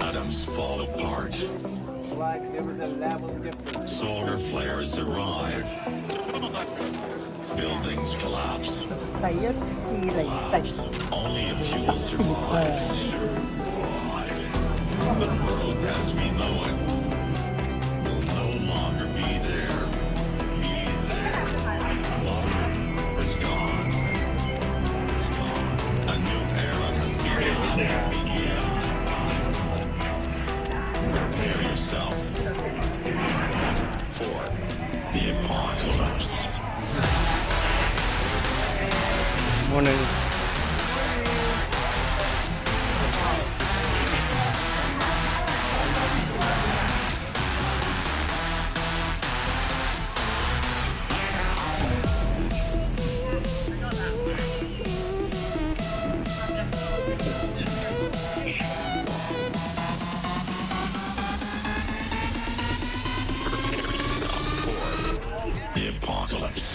Atoms fall apart. Like there was a level difference. Solar flares arrive. Buildings collapse. Only a few will survive. The world as we know it will no longer be there. Water is gone. A new era has begun. Prepare yourself for the apocalypse. Morning. The apocalypse.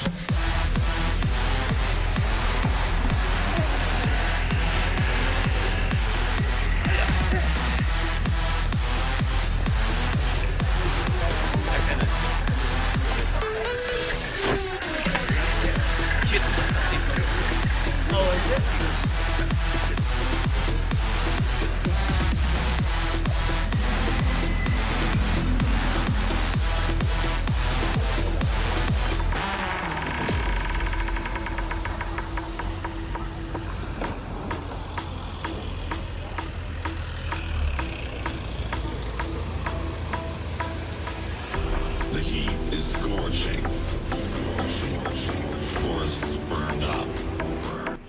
The heat is scorching. Forests burned up.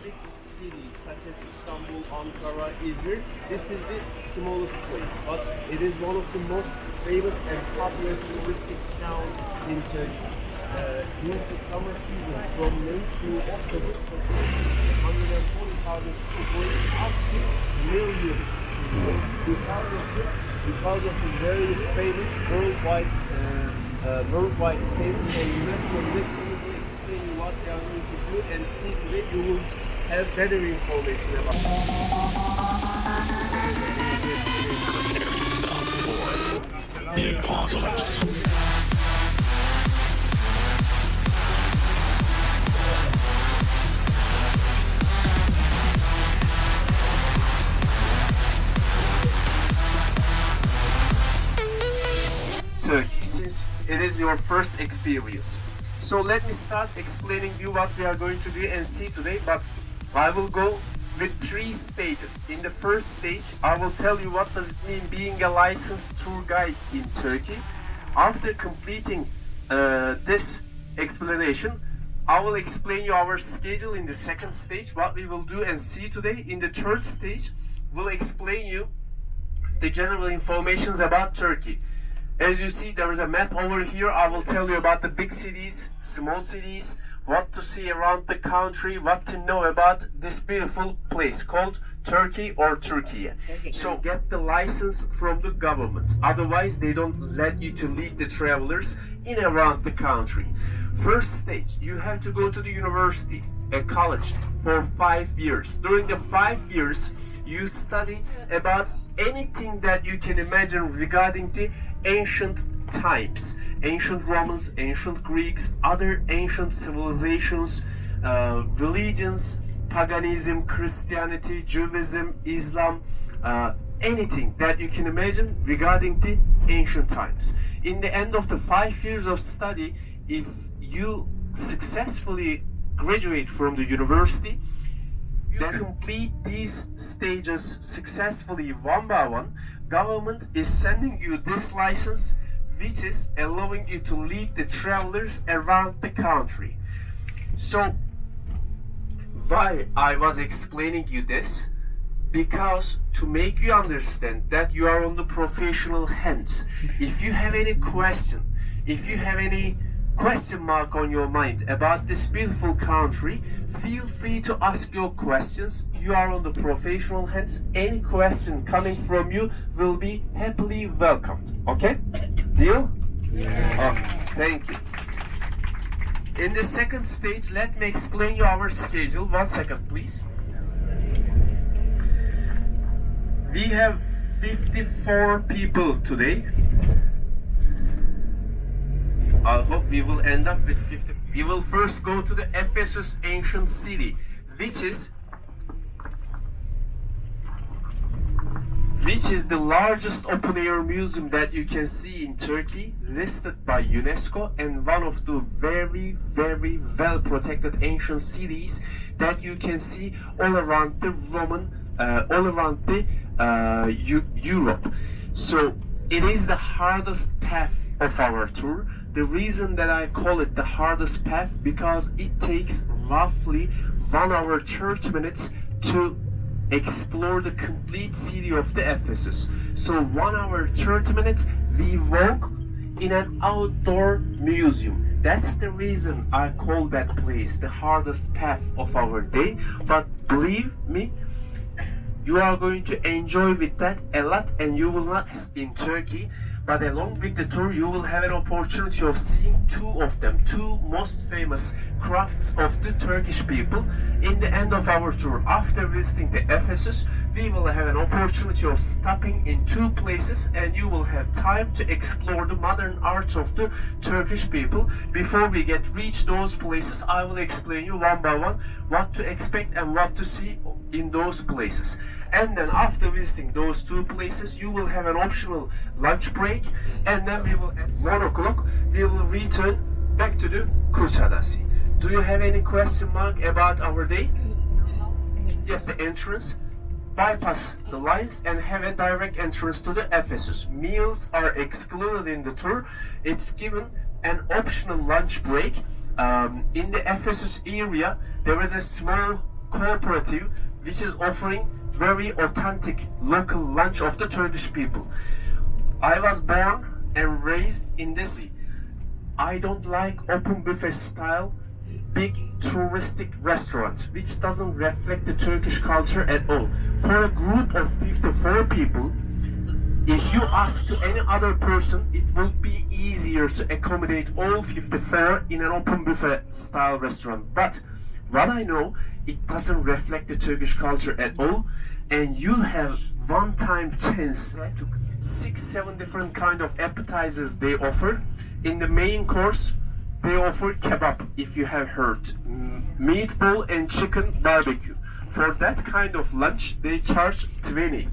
Big cities such as Istanbul, Ankara, Izmir, this is the smallest place, but it is one of the most famous and popular touristic towns in Turkey. During the summer season, from May to October, 140,000 people going up to millions. Because of the very famous worldwide famous and UNESCO list, we will explain you what they are going to do and see today you will have better information about The apocalypse. Turkey since it is your first experience. So let me start explaining you what we are going to do and see today, but I will go with 3 stages. In the first stage, I will tell you what does it mean being a licensed tour guide in Turkey. After completing this explanation, I will explain you our schedule in the second stage, what we will do and see today. In the third stage, we'll explain you the general informations about Turkey. As you see, there is a map over here. I will tell you about the big cities, small cities, what to see around the country, what to know about this beautiful place called Turkey or Turkey. So get the license from the government. Otherwise, they don't let you to lead the travelers in around the country. First stage, you have to go to the university, a college, for 5 years. During the 5 years, you study about anything that you can imagine regarding the ancient times, ancient Romans, ancient Greeks, other ancient civilizations, religions, paganism, Christianity, Judaism, Islam, anything that you can imagine regarding the ancient times. In the end of the 5 years of study, if you successfully graduate from the university, you complete these stages successfully one by one, government is sending you this license, which is allowing you to lead the travelers around the country. So, why I was explaining you this? Because to make you understand that you are on the professional hands. If you have any question, if you have any question mark on your mind about this beautiful country, feel free to ask your questions. You are on the professional hands. Any question coming from you will be happily welcomed. Okay? Deal? Yeah. Okay, thank you. In the second stage, let me explain you our schedule. 1 second, please. We have 54 people today. I hope we will end up with 50. We will first go to the Ephesus ancient city, which is the largest open-air museum that you can see in Turkey, listed by UNESCO, and one of the very, very well-protected ancient cities that you can see all around the Europe. So it is the hardest path of our tour. The reason that I call it the hardest path, because it takes roughly 1 hour 30 minutes to explore the complete city of the Ephesus. So 1 hour 30 minutes we walk in an outdoor museum. That's the reason I call that place the hardest path of our day. But believe me, you are going to enjoy with that a lot, and you will not in Turkey. But along with the tour, you will have an opportunity of seeing two most famous crafts of the Turkish people. In the end of our tour, after visiting the Ephesus, we will have an opportunity of stopping in 2 places, and you will have time to explore the modern arts of the Turkish people. Before we reach those places, I will explain you one by one what to expect and what to see in those places. And then after visiting those 2 places, you will have an optional lunch break, and then we will at 1 o'clock we will return back to the Kusadasi. Do you have any question mark about our day? Yes, the entrance. Bypass the lines and have a direct entrance to the Ephesus. Meals are excluded in the tour. It's given an optional lunch break. In the Ephesus area, there is a small cooperative which is offering very authentic local lunch of the Turkish people. I was born and raised in this. I don't like open buffet style big touristic restaurants, which doesn't reflect the Turkish culture at all. For a group of 54 people, if you ask to any other person, it will be easier to accommodate all 54 in an open buffet style restaurant. But what I know, it doesn't reflect the Turkish culture at all, and you have one-time chance to 6-7 different kind of appetizers they offer. In the main course, they offer kebab, if you have heard, meatball and chicken barbecue. For that kind of lunch, they charge 20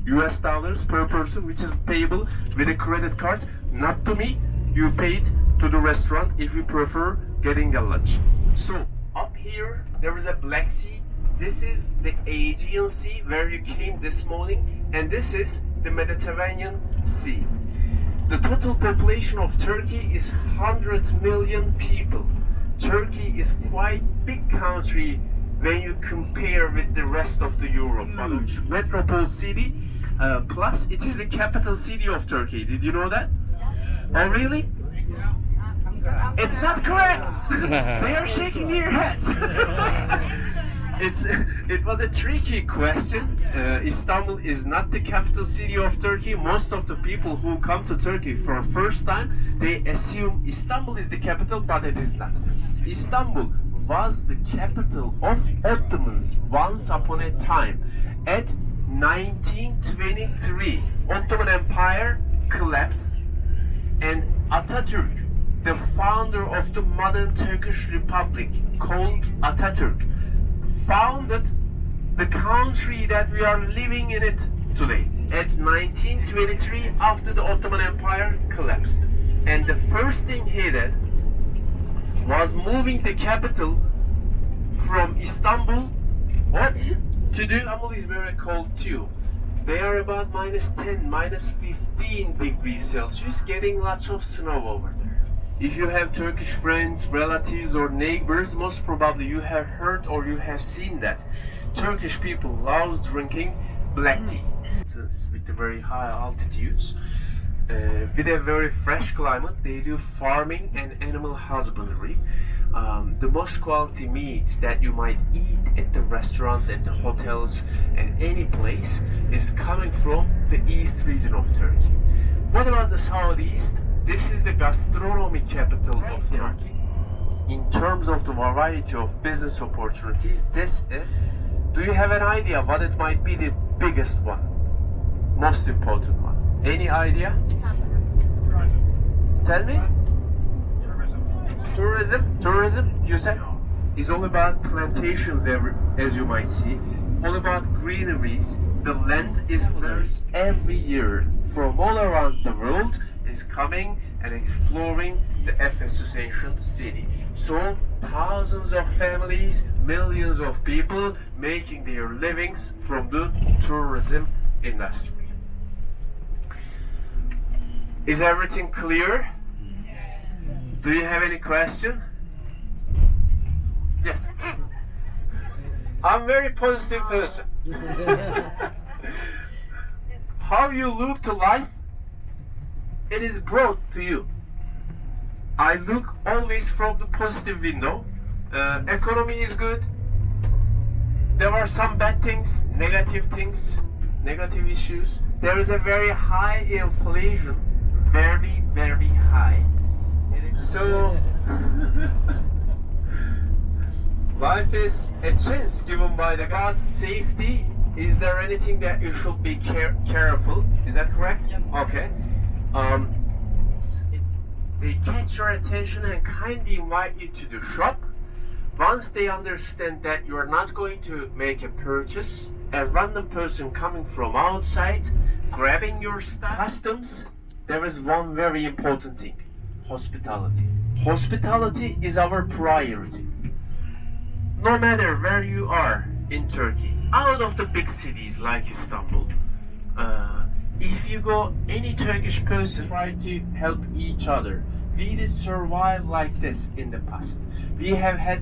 US dollars per person, which is payable with a credit card. Not to me, you paid to the restaurant if you prefer getting a lunch. So up here, there is a Black Sea. This is the Aegean Sea where you came this morning, and this is the Mediterranean Sea. The total population of Turkey is 100 million people. Turkey is quite big country when you compare with the rest of the Europe. Huge metropole city, plus it is the capital city of Turkey. Did you know that? Oh really? It's not correct. They are shaking their heads. It was a tricky question. Istanbul is not the capital city of Turkey. Most of the people who come to Turkey for first time, they assume Istanbul is the capital, but it is not. Istanbul was the capital of Ottomans once upon a time. At 1923, Ottoman Empire collapsed, and Atatürk, the founder of the modern Turkish Republic, called Atatürk, founded the country that we are living in it today at 1923 after the Ottoman Empire collapsed. And the first thing he did was moving the capital from Istanbul to do. Istanbul is very cold too. They are about -10, -15 degrees Celsius, getting lots of snow over there. If you have Turkish friends, relatives, or neighbors, most probably you have heard or you have seen that Turkish people loves drinking black tea. With the very high altitudes, with a very fresh climate, they do farming and animal husbandry. The most quality meats that you might eat at the restaurants and the hotels and any place is coming from the east region of Turkey. What about the southeast? This is the gastronomy capital of Turkey. In terms of the variety of business opportunities, this is... Do you have an idea what it might be the biggest one? most important one? Any idea? Tell me. Tourism, you said? Is all about plantations, as you might see. All about greeneries. The land is flourished every year from all around the world is coming and exploring the Ephesus ancient city. So thousands of families, millions of people making their livings from the tourism industry. Is everything clear? Do you have any question? Yes. I'm very positive person. How you look to life, it is brought to you. I look always from the positive window. Economy is good. There are some bad things, negative issues. There is a very high inflation, very, very high. So, life is a chance given by the God's safety. Is there anything that you should be careful? Is that correct? Yep. Okay. They catch your attention and kindly invite you to the shop. Once they understand that you are not going to make a purchase, a random person coming from outside, grabbing your stuff, customs, there is one very important thing. Hospitality. Hospitality is our priority. No matter where you are in Turkey, out of the big cities like Istanbul, if you go, any Turkish person try to help each other. We did survive like this in the past. We have had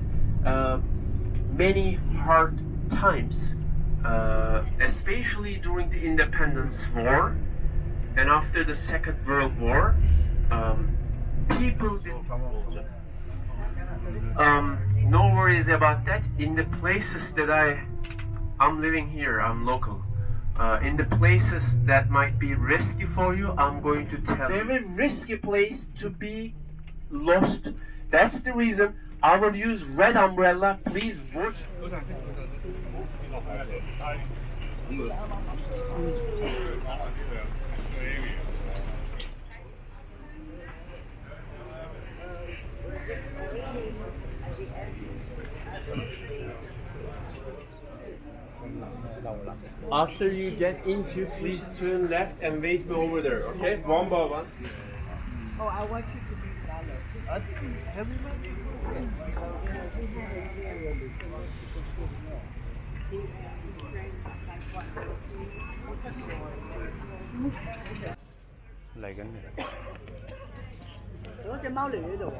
many hard times, especially during the Independence War and after the Second World War. People did no worries about that. In the places that I'm living here, I'm local. In the places that might be risky for you, I'm going to tell you. Very risky place to be lost. That's the reason I will use red umbrella. Please watch. After you get into, please turn left and wait me over there, okay? One by one. Oh, I want you to be flawless. Lại gần này. Ủa,隻貓嚟呢度。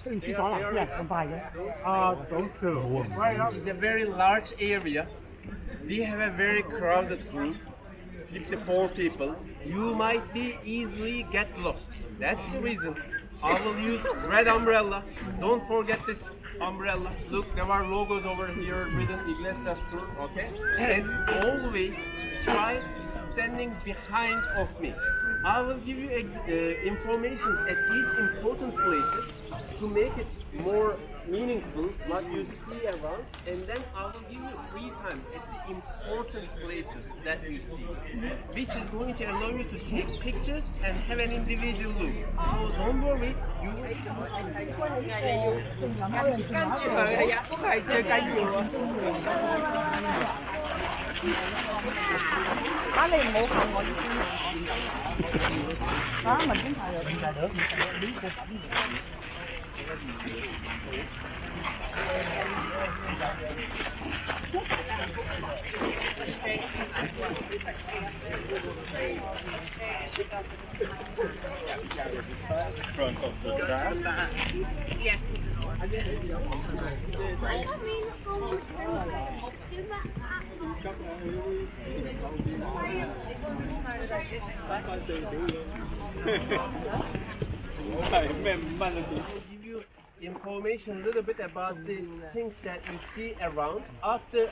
It's a very large area. We have a very crowded group, 54 people. You might be easily get lost. That's the reason I will use red umbrella. Don't forget this umbrella. Look, there are logos over here written Iglesias Tour, okay? And always try standing behind of me. I will give you information at each important places to make it more meaningful what you see around, and then I will give you 3 times at the important places that you see, which is going to allow you to take pictures and have an individual look. So don't worry, you will Mình cũng thời rồi là được, mình sẽ biết cô cảnh được. Front of the car. Yes. give you information a little bit about the things that you see around. After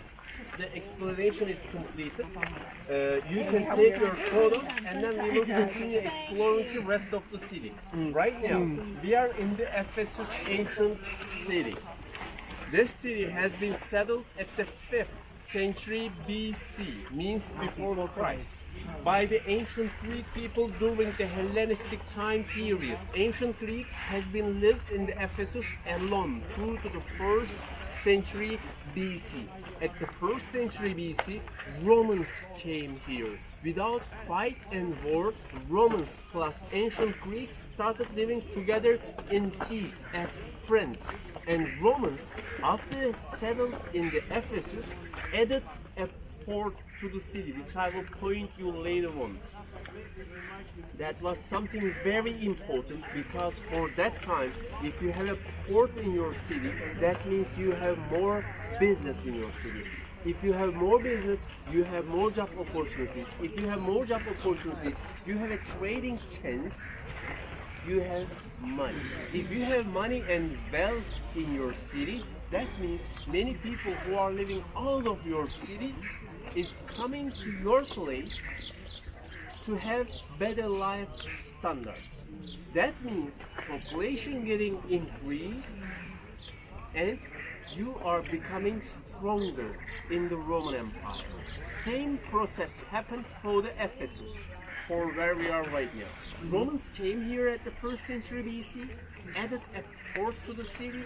the explanation is completed, you can take your photos and then we will continue exploring the rest of the city. Right now, we are in the Ephesus ancient city. This city has been settled at the 5th century BC, means before Christ, by the ancient Greek people during the Hellenistic time period. Ancient Greeks has been lived in the Ephesus alone through to the 1st century BC. At the 1st century BC, Romans came here. Without fight and war, Romans plus ancient Greeks started living together in peace as friends. And Romans, after settled in the Ephesus, added a port to the city, which I will point you later on. That was something very important because for that time, if you have a port in your city, that means you have more business in your city. If you have more business, you have more job opportunities. If you have more job opportunities, you have a trading chance, you have money. If you have money and wealth in your city, that means many people who are living out of your city is coming to your place to have better life standards. That means population getting increased and you are becoming stronger in the Roman Empire. Same process happened for the Ephesus, for where we are right now. Romans came here at the 1st century BC, added a port to the city,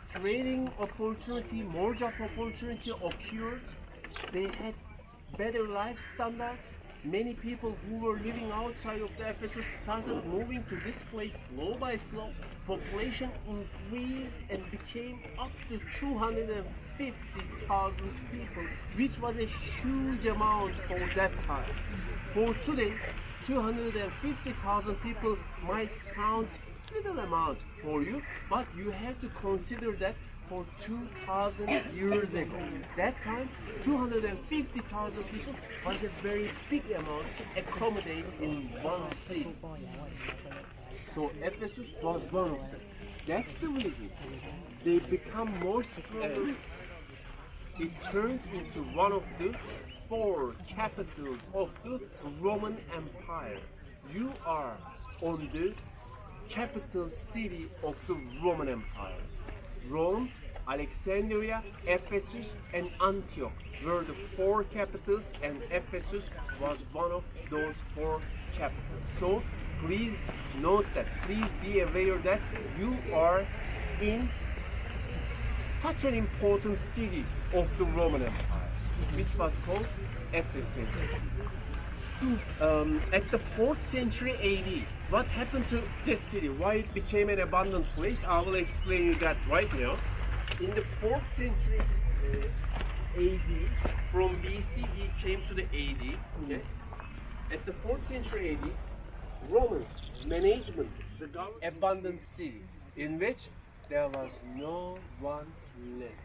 trading opportunity, more job opportunity occurred. They had better life standards. Many people who were living outside of the Ephesus started moving to this place slow by slow. Population increased and became up to 250,000 people, which was a huge amount for that time. For today, 250,000 people might sound little amount for you, but you have to consider that for 2,000 years ago. That time, 250,000 people was a very big amount to accommodate in one city. So Ephesus was one of them. That's the reason they become more stronger. It turned into one of the 4 capitals of the Roman Empire. You are on the capital city of the Roman Empire. Rome, Alexandria, Ephesus, and Antioch were the 4 capitals, and Ephesus was one of those 4 capitals. So please note that, please be aware that you are in such an important city of the Roman Empire, which was called Ephesus. At the 4th century AD, what happened to this city? Why it became an abandoned place? I will explain you that right now. In the 4th century AD, from BC we came to the AD. Okay? At the 4th century AD, Romans management the abandoned city in which there was no one left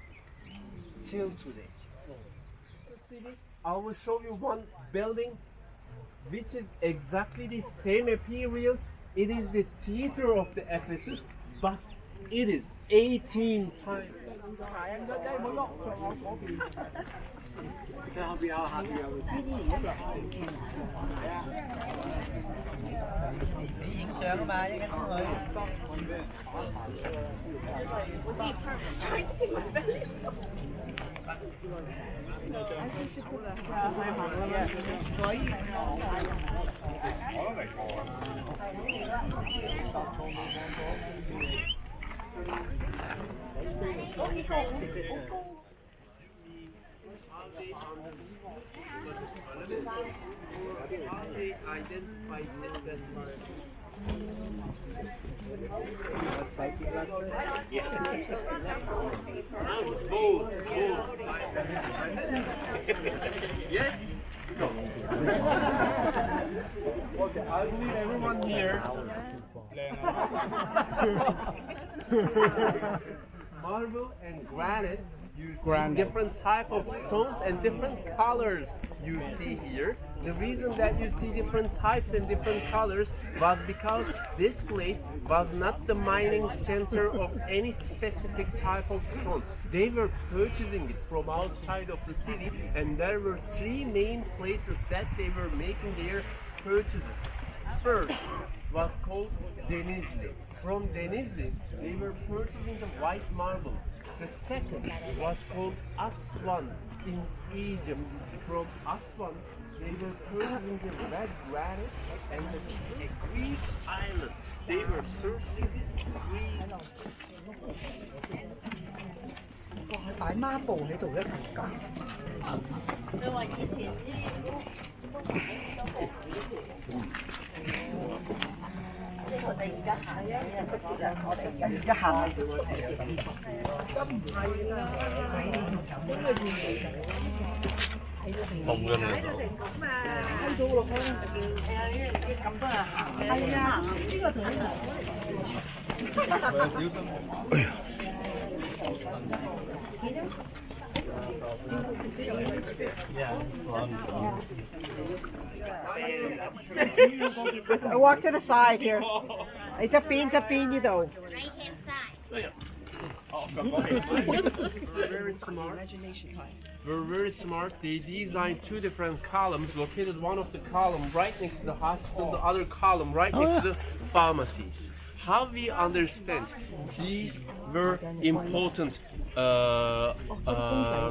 till today. The city, I will show you one building which is exactly the same appearance. It is the theater of the Ephesus, but it is 18 times. How they identified at that time. Vote. Yes? No. Okay, I believe everyone here. Marble and granite You see Granite. different type of stones and different colors you see here. The reason that you see different types and different colors was because this place was not the mining center of any specific type of stone. They were purchasing it from outside of the city, and there were three main places that they were making their purchases. First was called Denizli. From Denizli, they were purchasing the white marble. The second was called Aswan in Egypt. From Aswan, they were purchasing the red granite, and it's a Greek island. They were purchasing Greek. 擺孖布喺度一條街。佢話以前啲即係我哋而家行嘅我哋而家行。冇嘅呢咁多人行嘅。係啊，呢個同I walk to the side here. 你側邊呢度。 right hand side。 Very smart. We're very smart. They designed two different columns, located one of the column right next to the hospital, the other column right next to the pharmacies. How we understand these were important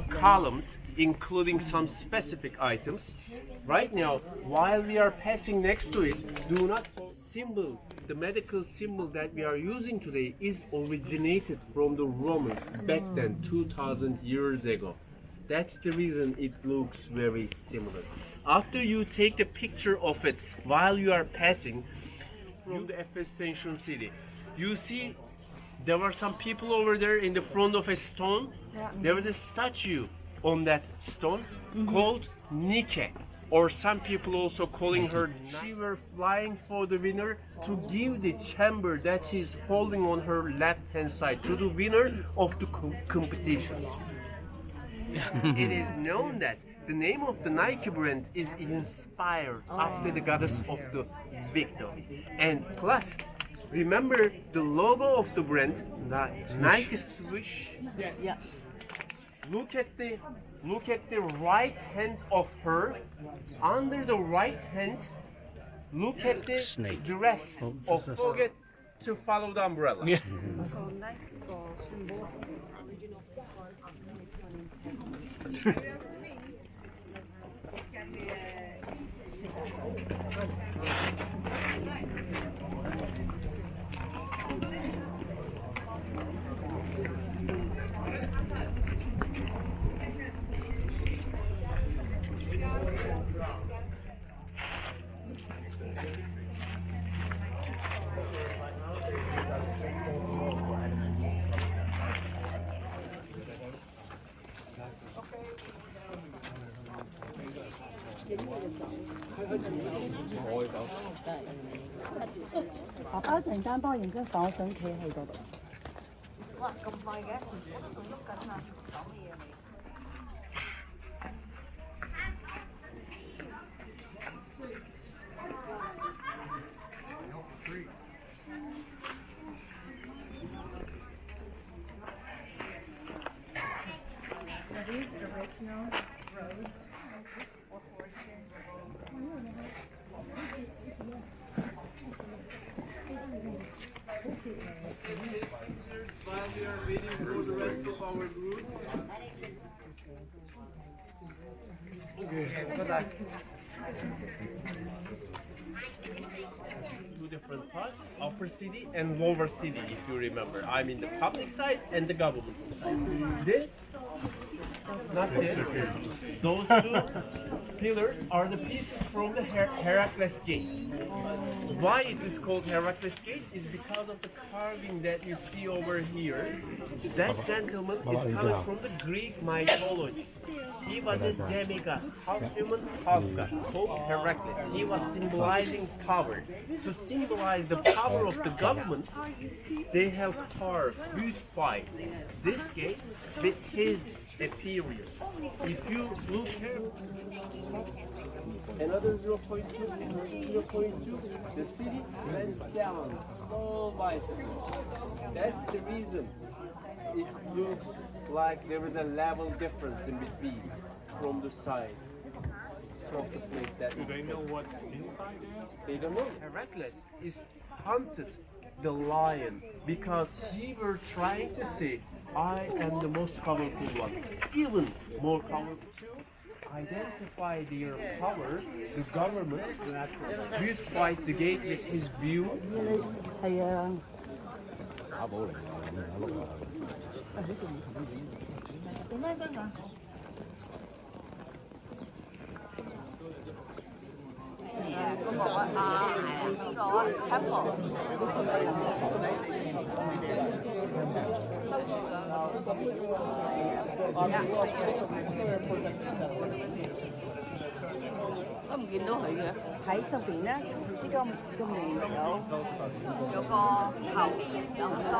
columns, including some specific items. Right now, while we are passing next to it, do not symbol. The medical symbol that we are using today is originated from the Romans back then, 2,000 years ago. That's the reason it looks very similar. After you take the picture of it while you are passing from the Ephesus ancient city, you see there were some people over there in the front of a stone. There was a statue on that stone called Nike, or some people also calling her. She were flying for the winner to give the chamber that she's holding on her left hand side to the winner of the competitions. It is known that the name of the Nike brand is inspired after the goddess of the victory. And plus, remember the logo of the brand, the Nike swoosh. Yeah. Look at the right hand of her. Under the right hand, look at the Snake. dress of. Forget to follow the umbrella.爸爸一陣間幫我影張相，我想企喺嗰度。哇！咁快嘅，仲喐緊啊！講嘢未？ While we are waiting for the rest of our group. Two different parts, upper city and lower city, if you remember. I'm in the public side and the government side. This not this. Those two pillars are the pieces from the Heracles Gate. Why it is called Heracles Gate is because of the carving that you see over here. That gentleman is coming from the Greek mythology. He was a demigod, half human, half god, called Heracles. He was symbolizing power. To symbolize the power of the government, they have carved, beautified this gate with his appearance. If you look here, another 0.2, the city went down slow by slow. That's the reason it looks like there is a level difference in between from the side of the place that Do they know what's inside there? they don't know. Heracles is hunted the lion because he were trying to say, I am the most powerful one, even more powerful to identify their power. The government beautifies the gate with his view.係啊，我唔見到佢嘅，喺上邊咧，唔知個名有個頭，有好多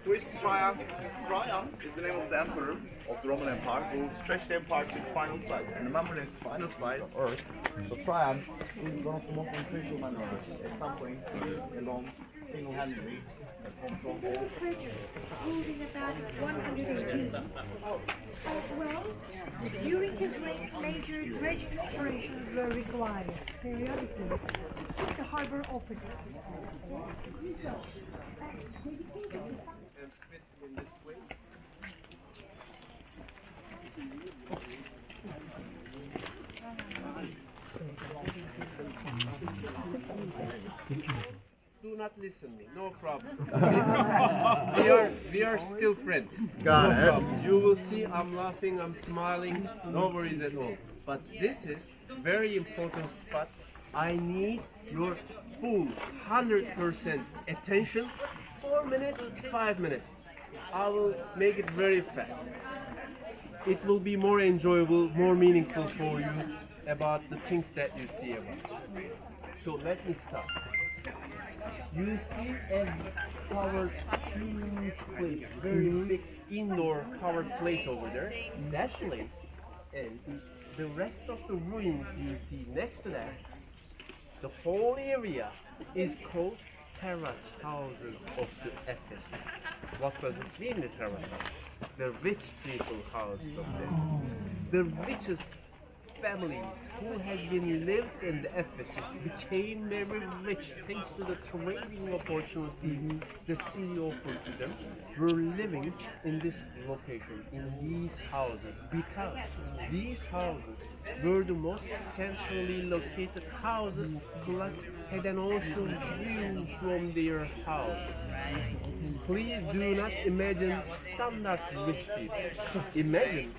Which Triumph? Triumph is the name of the emperor of the Roman Empire who stretched the empire to its final side. And remember its final side of Earth. So Triumph is one of the most influential men on Earth. At some point, alone, single-handedly, control all. Ruling about 118. Well, during his reign, major dredging operations were required periodically to keep the harbor open. And fit in this place. Do not listen me, no problem. we are still friends. Got No it. problem. You will see I'm laughing, I'm smiling, no worries at all. But this is very important spot. I need your full 100% attention. 4 minutes, 5 minutes. I will make it very fast. It will be more enjoyable, more meaningful for you about the things that you see about. So let me start. You see a covered huge place, very big indoor covered place over there. That place and the rest of the ruins you see next to that, the whole area is called terrace houses of the Ephesus. What does it mean, the terrace houses? The rich people houses of the Ephesus. The richest families who has been lived in the Ephesus became very rich thanks to the trading opportunity the city offered to them, were living in this location, in these houses, because these houses were the most centrally located houses, plus had an ocean view from their houses. Please do not imagine standard rich people. Imagine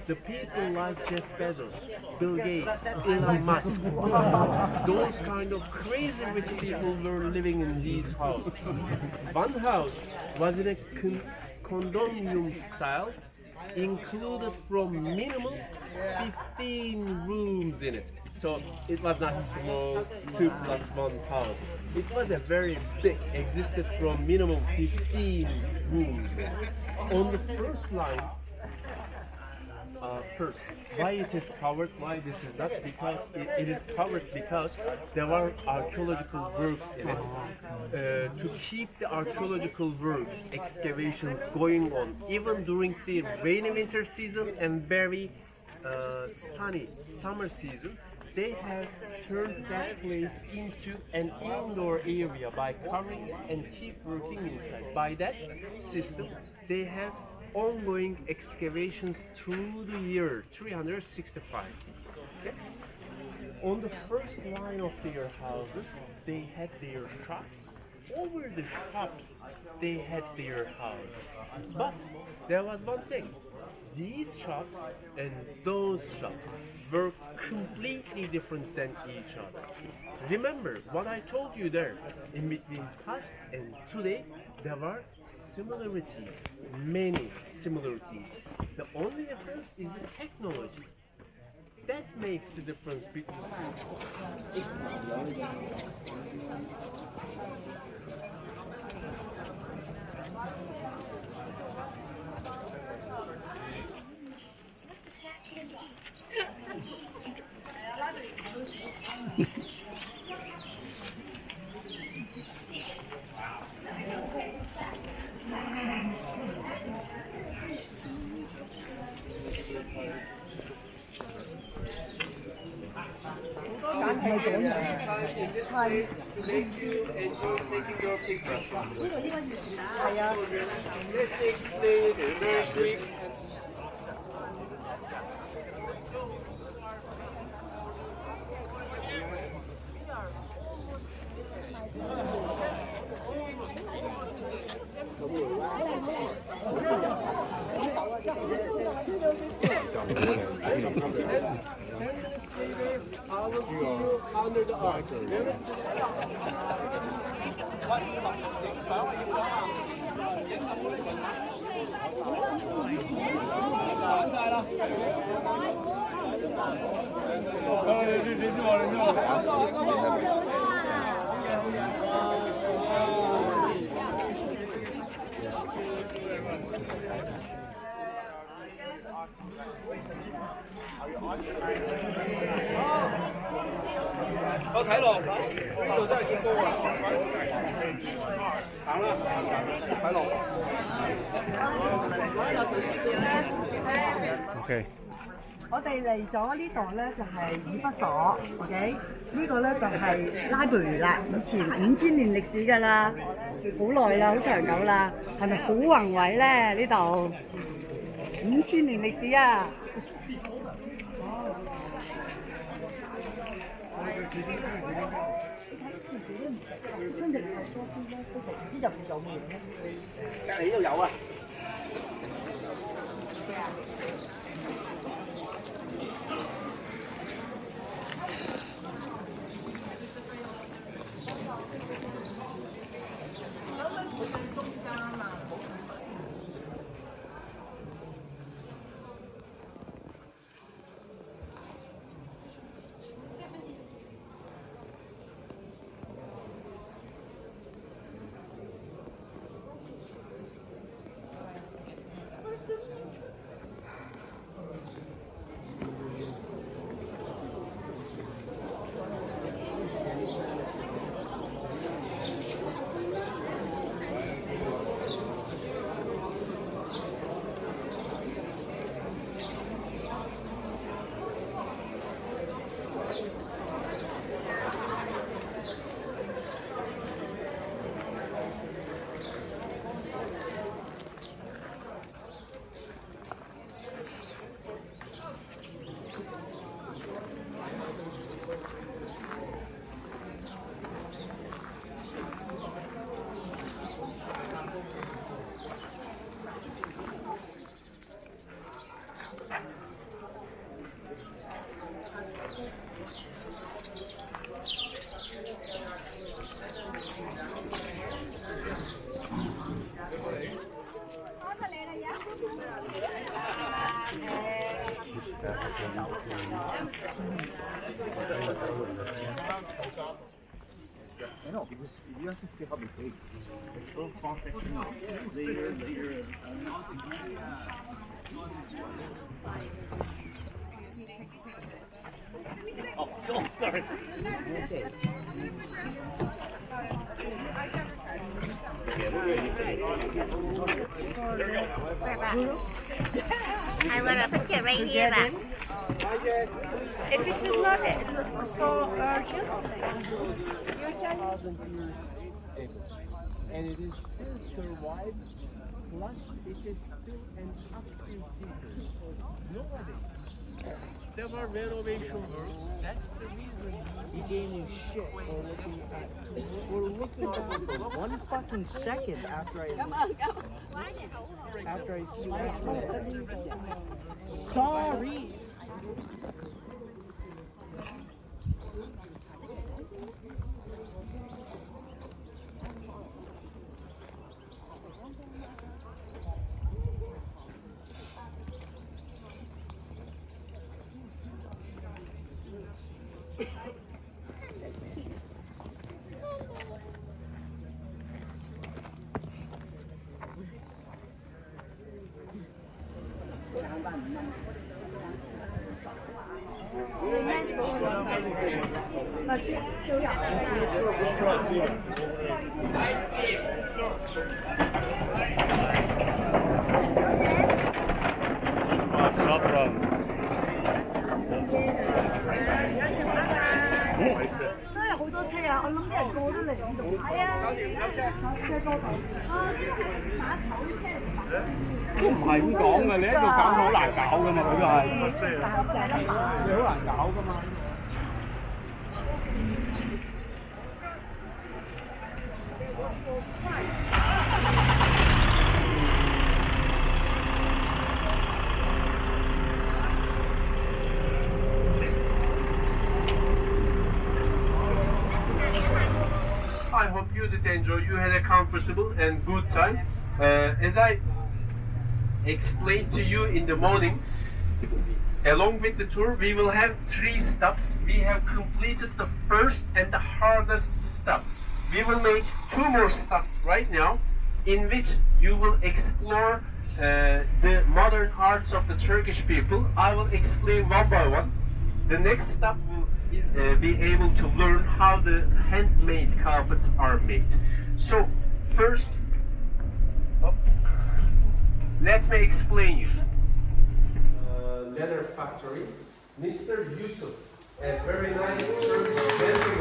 the people like Jeff Bezos, Bill Gates, Elon Musk. Those kind of crazy rich people were living in these houses. One house was in a condominium style, included from minimum 15 rooms in it. So it was not small 2+1 house. It was a very big, existed from minimum 15 rooms. On the first line, first, why it is covered, why this is not, because it is covered because there are archaeological works in it. To keep the archaeological works, excavations going on, even during the rainy winter season and very sunny summer season, they have turned that place into an indoor area by covering and keep working inside. By that system, they have ongoing excavations through the year 365 days. Okay? On the first line of their houses, they had their shops. Over the shops, they had their houses. But there was one thing. These shops and those shops were completely different than each other. Remember what I told you there. In between past and today, there are similarities, many similarities. The only difference is the technology. That makes the difference between. In this place to make you enjoy taking your pictures. Let's explain it very quick. I will see you under the arch. OK，我哋嚟咗呢度咧就係以弗所 ，OK？呢個咧就係拉貝啦，以前5000年歷史㗎啦，好耐啦，好長久啦，係咪好宏偉咧？呢度5000年歷史啊！跟住你係多啲咧，都唔知入邊有冇嘢咧？隔離呢度有啊！I know, because you have to see how they take. It's so small section, layer. Oh, sorry. That's it. 係咪啦？Picture right here 啦。If it is not so urgent, you can. 1,000 years ago. And it is still survived, plus it is still an upstream theater. Nowadays, there were renovation works. That's the reason we gain a shit for looking at. We're looking at it for 1 fucking second after I swiped it. Sorry. Saffron. 真係好多車啊！我諗啲人個個都嚟呢度。係啊，車多到啊！呢個係打頭車嚟㗎。都唔係咁講嘅，你喺度搞好難搞噶嘛，佢都係，你好難搞噶嘛。I hope you did enjoy. You had a comfortable and good time. As I explained to you in the morning, along with the tour, we will have 3 stops. We have completed the first and the hardest stop. We will make 2 more stops right now, in which you will explore the modern arts of the Turkish people. I will explain one by one. The next stop will be able to learn how the handmade carpets are made. So first, let me explain you. Leather factory. Mr. Yusuf, a very nice Turkish gentleman,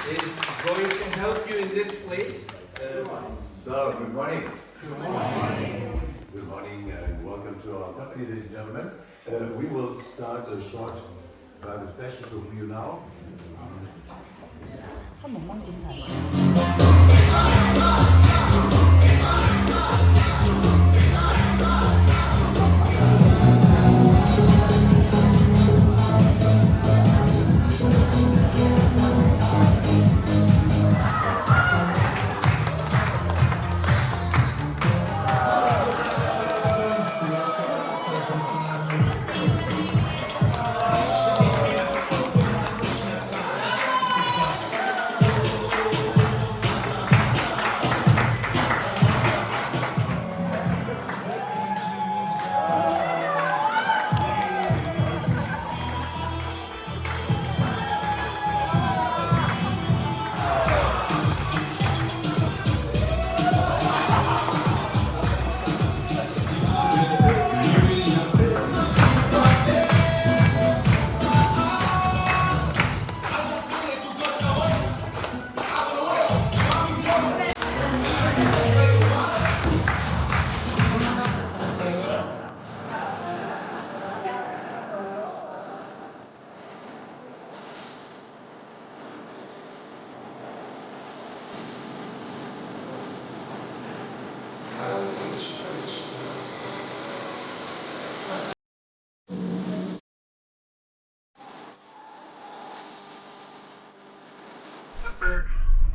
is going to help you in this place. So, good morning. Good morning. Good morning and welcome to our company, ladies and gentlemen. We will start a short private fashion show for you now.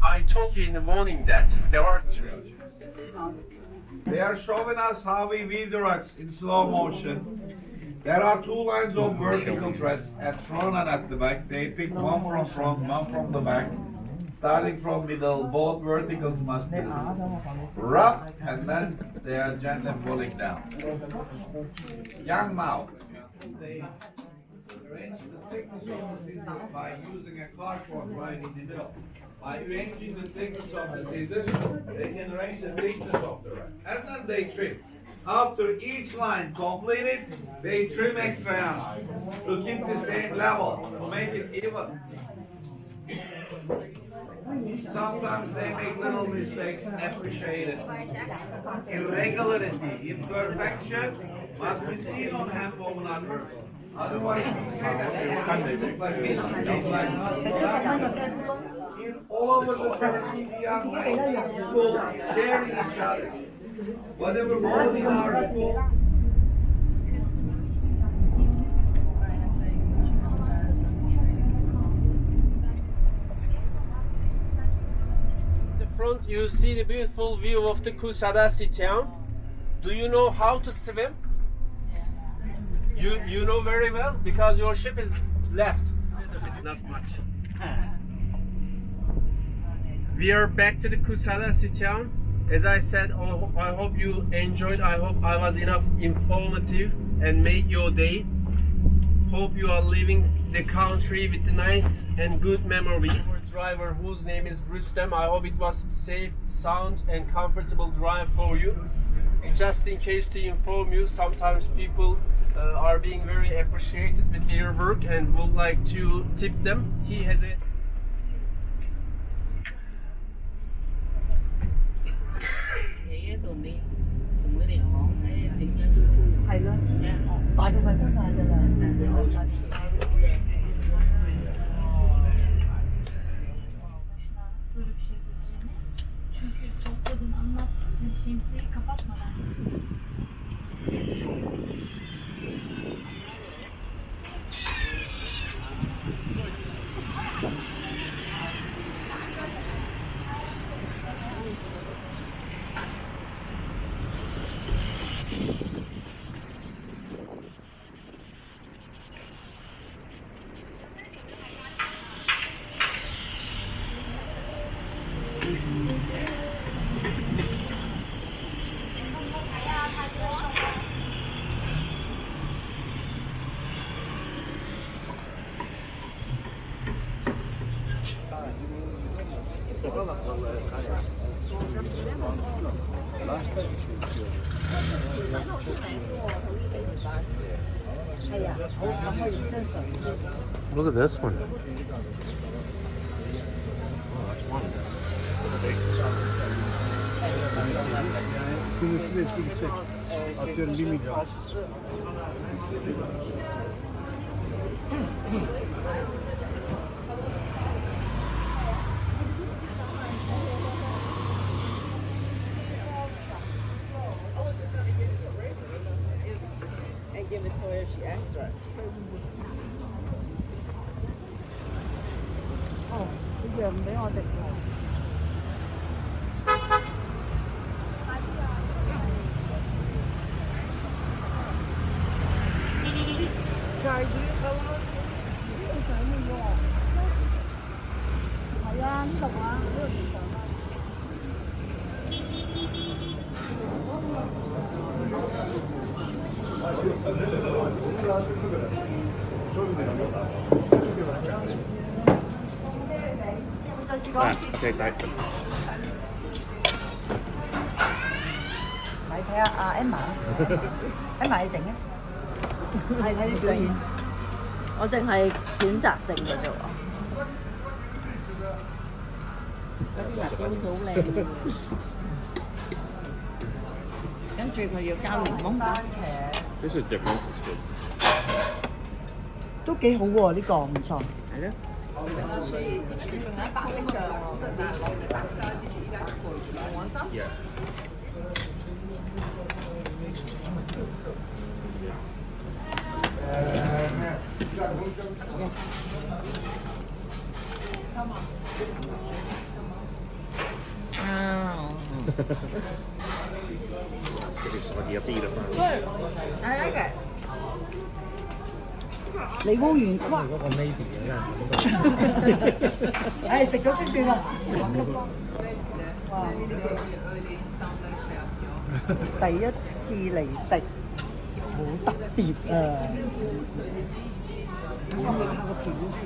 I told you in the morning that there are 3. They are showing us how we weave the rugs in slow motion. There are 2 lines of vertical threads at front and at the back. They pick one from front, one from the back. Starting from middle, both verticals must be rough and then they are gently pulling down. Young mouth. They arrange the thickness of the scissors by using a cardboard right in the middle. By arranging the thickness of the scissors, they can arrange the thickness of the rug. And then they trim. After each line completed, they trim extra ends to keep the same level, to make it even. Sometimes they make little mistakes, appreciated. Irregularity, imperfection must be seen on hand-woven artwork. Otherwise, we say that they look like mistakes, like not in all over the Turkey, we are like school, sharing each other. Whatever was in our school. Front, you see the beautiful view of the Kusadasi town. Do you know how to swim? You know very well because your ship is left. A little bit, not much. We are back to the Kusadasi town. As I said, I hope you enjoyed. I hope I was enough informative and made your day. Hope you are leaving the country with the nice and good memories. Our driver, whose name is Rustem, I hope it was safe, sound and comfortable drive for you. Just in case to inform you, sometimes people are being very appreciated with their work and would like to tip them. He has a 係咯，大部分收晒㗎啦。Böyle bir şey göreceğini. Çünkü topladın, anlattın ve şemsiyeyi kapatmadan. Look at this one. Sınırsız etki yüksek. Atıyorum 1 milyon. And give it to her if she asks for it. 哦，佢讓俾我哋喎。係啊，呢度啊，呢度現場啊。Okay, thanks. 嚟睇下阿 Emma，Emma 你整啊？係睇你表演。我淨係選擇性嘅啫喎。嗰啲辣椒好似好靚嘅。跟住佢要加檸檬汁。This is different. It's good. 都幾好喎，呢個唔錯。係咯。仲有白色醬喎。Yeah. I like it. 你煲完哇！嗰個 maybe 唉，食咗先算啦。哇！第一次嚟食，好特別啊！咁我咪拍個片先。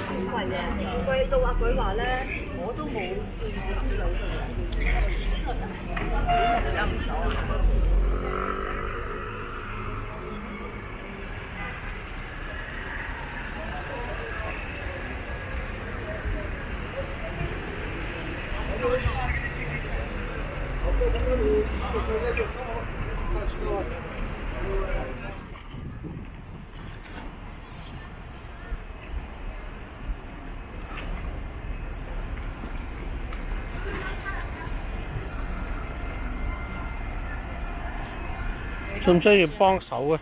貴啊，貴到啊！佢話咧，我都冇見過啲水上人，有唔錯。需唔需要幫手啊？